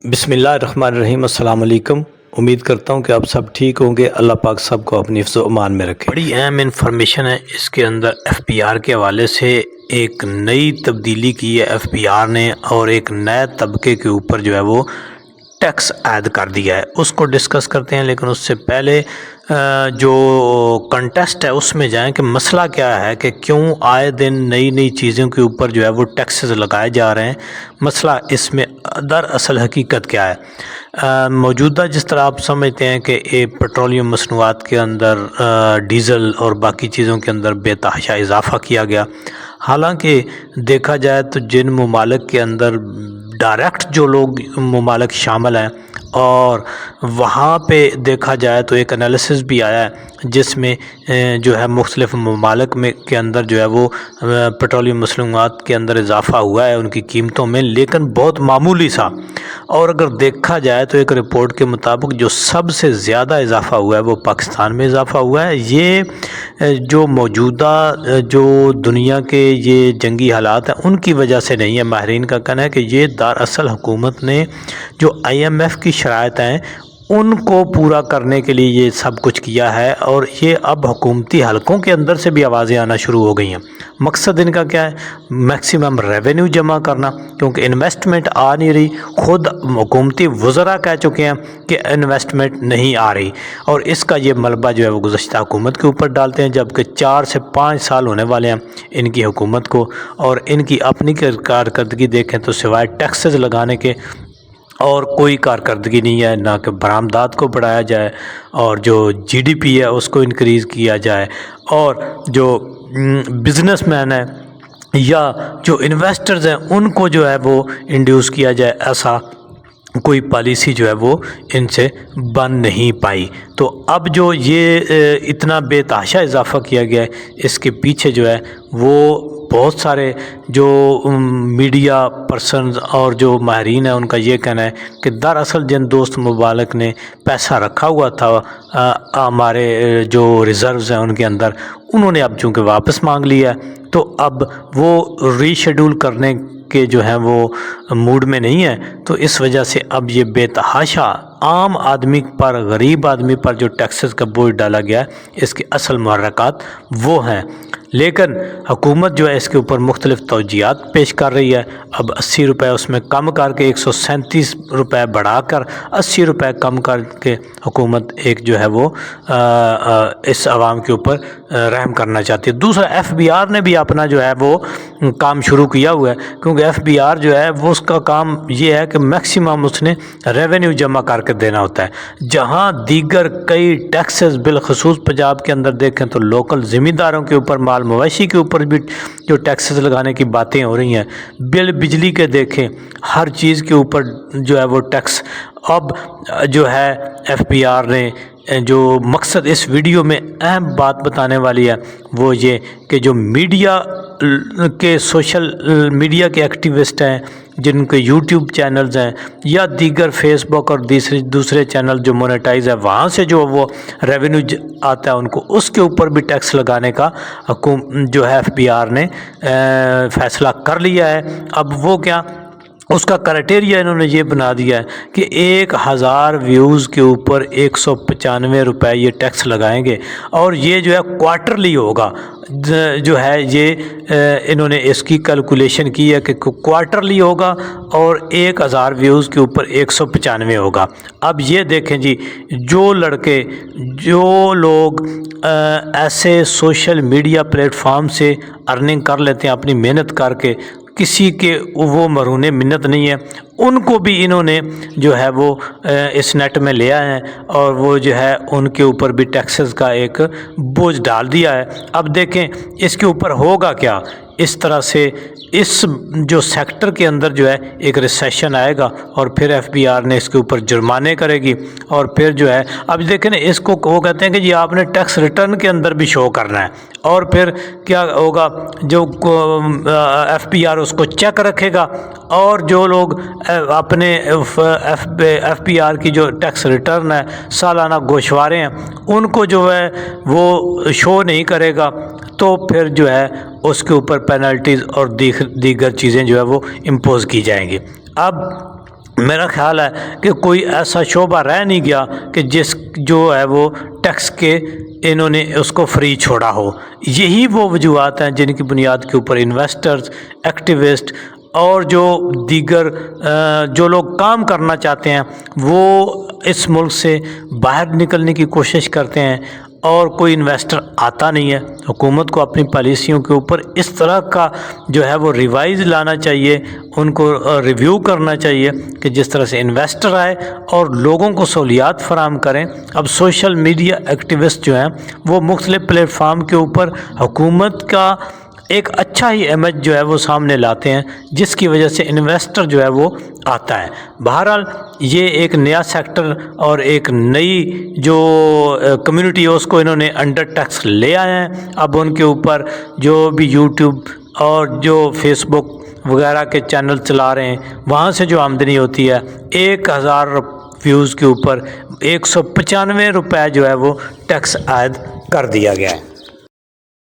بسم اللہ الرحمن الرحیم۔ السلام علیکم۔ امید کرتا ہوں کہ آپ سب ٹھیک ہوں گے۔ اللہ پاک سب کو اپنی حفظ و امان میں رکھے۔ بڑی اہم انفارمیشن ہے اس کے اندر۔ ایف بی آر کے حوالے سے ایک نئی تبدیلی کی ہے ایف بی آر نے، اور ایک نئے طبقے کے اوپر جو ہے وہ ٹیکس عائد کر دیا ہے، اس کو ڈسکس کرتے ہیں۔ لیکن اس سے پہلے جو کنٹیسٹ ہے اس میں جائیں کہ مسئلہ کیا ہے، کہ کیوں آئے دن نئی نئی چیزوں کے اوپر جو ہے وہ ٹیکسز لگائے جا رہے ہیں۔ مسئلہ اس میں دراصل حقیقت کیا ہے؟ موجودہ جس طرح آپ سمجھتے ہیں کہ پیٹرولیم مصنوعات کے اندر ڈیزل اور باقی چیزوں کے اندر بے تحاشا اضافہ کیا گیا، حالانکہ دیکھا جائے تو جن ممالک کے اندر ڈائریکٹ جو لوگ ممالک شامل ہیں، اور وہاں پہ دیکھا جائے تو ایک انالیسس بھی آیا ہے جس میں جو ہے مختلف ممالک میں کے اندر جو ہے وہ پیٹرولیم مصنوعات کے اندر اضافہ ہوا ہے ان کی قیمتوں میں، لیکن بہت معمولی سا۔ اور اگر دیکھا جائے تو ایک رپورٹ کے مطابق جو سب سے زیادہ اضافہ ہوا ہے وہ پاکستان میں اضافہ ہوا ہے۔ یہ جو موجودہ جو دنیا کے یہ جنگی حالات ہیں ان کی وجہ سے نہیں ہے۔ ماہرین کا کہنا ہے کہ یہ دراصل حکومت نے جو آئی ایم ایف کی شرائط ہیں ان کو پورا کرنے کے لیے یہ سب کچھ کیا ہے، اور یہ اب حکومتی حلقوں کے اندر سے بھی آوازیں آنا شروع ہو گئی ہیں۔ مقصد ان کا کیا ہے؟ میکسیمم ریونیو جمع کرنا، کیونکہ انویسٹمنٹ آ نہیں رہی۔ خود حکومتی وزراء کہہ چکے ہیں کہ انویسٹمنٹ نہیں آ رہی، اور اس کا یہ ملبہ جو ہے وہ گزشتہ حکومت کے اوپر ڈالتے ہیں، جبکہ 4 سے 5 سال ہونے والے ہیں ان کی حکومت کو، اور ان کی اپنی کارکردگی دیکھیں تو سوائے ٹیکسز لگانے کے اور کوئی کارکردگی نہیں ہے۔ نہ کہ برآمدات کو بڑھایا جائے، اور جو جی ڈی پی ہے اس کو انکریز کیا جائے، اور جو بزنس مین ہے یا جو انویسٹرز ہیں ان کو جو ہے وہ انڈیوس کیا جائے، ایسا کوئی پالیسی جو ہے وہ ان سے بن نہیں پائی۔ تو اب جو یہ اتنا بے تحاشا اضافہ کیا گیا ہے، اس کے پیچھے جو ہے وہ بہت سارے جو میڈیا پرسنز اور جو ماہرین ہیں ان کا یہ کہنا ہے کہ دراصل جن دوست ممالک نے پیسہ رکھا ہوا تھا ہمارے جو ریزروز ہیں ان کے اندر، انہوں نے اب چونکہ واپس مانگ لیا ہے، تو اب وہ ری شیڈول کرنے کے جو ہیں وہ موڈ میں نہیں ہے۔ تو اس وجہ سے اب یہ بے تحاشا عام آدمی پر، غریب آدمی پر جو ٹیکسز کا بوجھ ڈالا گیا ہے، اس کے اصل محرکات وہ ہیں۔ لیکن حکومت جو ہے اس کے اوپر مختلف توجیہات پیش کر رہی ہے۔ اب 80 روپے اس میں کم کر کے 137 روپے بڑھا کر 80 روپے کم کر کے حکومت ایک جو ہے وہ اس عوام کے اوپر رحم کرنا چاہتی ہے۔ دوسرا، ایف بی آر نے بھی اپنا جو ہے وہ کام شروع کیا ہوا ہے، کیونکہ ایف بی آر جو ہے وہ اس کا کام یہ ہے کہ میکسیمم اس نے ریونیو جمع کر کے دینا ہوتا ہے، جہاں دیگر کئی ٹیکسز بالخصوص پنجاب کے اندر دیکھیں تو لوکل زمینداروں کے اوپر، مال مویشی کے اوپر بھی جو ٹیکسز لگانے کی باتیں ہو رہی ہیں، بجلی کے دیکھیں، ہر چیز کے اوپر جو ہے وہ ٹیکس۔ اب جو ہے ایف بی آر نے جو مقصد اس ویڈیو میں اہم بات بتانے والی ہے وہ یہ کہ جو میڈیا کے سوشل میڈیا کے ایکٹیوسٹ ہیں، جن کے یوٹیوب چینلز ہیں یا دیگر فیس بک اور دوسرے چینل جو مونیٹائز ہے، وہاں سے جو وہ ریونیو آتا ہے ان کو، اس کے اوپر بھی ٹیکس لگانے کا جو ہے ایف بی آر نے فیصلہ کر لیا ہے۔ اب وہ کیا، اس کا کرائٹیریا انہوں نے یہ بنا دیا ہے کہ 1000 ویوز کے اوپر 195 روپے یہ ٹیکس لگائیں گے، اور یہ جو ہے کوارٹرلی ہوگا۔ جو ہے یہ انہوں نے اس کی کیلکولیشن کی ہے کہ کوارٹرلی ہوگا، اور 1000 ویوز کے اوپر 195 ہوگا۔ اب یہ دیکھیں جی، جو لڑکے، جو لوگ ایسے سوشل میڈیا پلیٹ فارم سے ارننگ کر لیتے ہیں اپنی محنت کر کے، کسی کے وہ مرہون منت نہیں ہے، ان کو بھی انہوں نے جو ہے وہ اس نیٹ میں لیا ہے، اور وہ جو ہے ان کے اوپر بھی ٹیکسز کا ایک بوجھ ڈال دیا ہے۔ اب دیکھیں اس کے اوپر ہوگا کیا۔ اس طرح سے اس جو سیکٹر کے اندر جو ہے ایک ریسیشن آئے گا، اور پھر ایف بی آر نے اس کے اوپر جرمانے کرے گی، اور پھر جو ہے اب دیکھیں نا، اس کو وہ کہتے ہیں کہ جی آپ نے ٹیکس ریٹرن کے اندر بھی شو کرنا ہے، اور پھر کیا ہوگا، جو ایف بی آر اس کو چیک رکھے گا، اور جو لوگ اپنے ایف بی آر کی جو ٹیکس ریٹرن ہے، سالانہ گوشوارے ہیں، ان کو جو ہے وہ شو نہیں کرے گا، تو پھر جو ہے اس کے اوپر پینلٹیز اور دیگر چیزیں جو ہے وہ امپوز کی جائیں گی۔ اب میرا خیال ہے کہ کوئی ایسا شعبہ رہ نہیں گیا کہ جو ہے وہ ٹیکس کے انہوں نے اس کو فری چھوڑا ہو۔ یہی وہ وجوہات ہیں جن کی بنیاد کے اوپر انویسٹرز، ایکٹیوسٹ اور جو دیگر جو لوگ کام کرنا چاہتے ہیں وہ اس ملک سے باہر نکلنے کی کوشش کرتے ہیں، اور کوئی انویسٹر آتا نہیں ہے۔ حکومت کو اپنی پالیسیوں کے اوپر اس طرح کا جو ہے وہ ریوائز لانا چاہیے، ان کو ریویو کرنا چاہیے کہ جس طرح سے انویسٹر آئے اور لوگوں کو سہولیات فراہم کریں۔ اب سوشل میڈیا ایکٹیوسٹ جو ہیں وہ مختلف پلیٹ فارم کے اوپر حکومت کا ایک اچھا ہی امیج جو ہے وہ سامنے لاتے ہیں، جس کی وجہ سے انویسٹر جو ہے وہ آتا ہے۔ بہرحال یہ ایک نیا سیکٹر اور ایک نئی جو کمیونٹی ہے اس کو انہوں نے انڈر ٹیکس لے آئے ہیں۔ اب ان کے اوپر جو بھی یوٹیوب اور جو فیس بک وغیرہ کے چینل چلا رہے ہیں وہاں سے جو آمدنی ہوتی ہے 1000 ویوز کے اوپر 195 روپے جو ہے وہ ٹیکس عائد کر دیا گیا ہے۔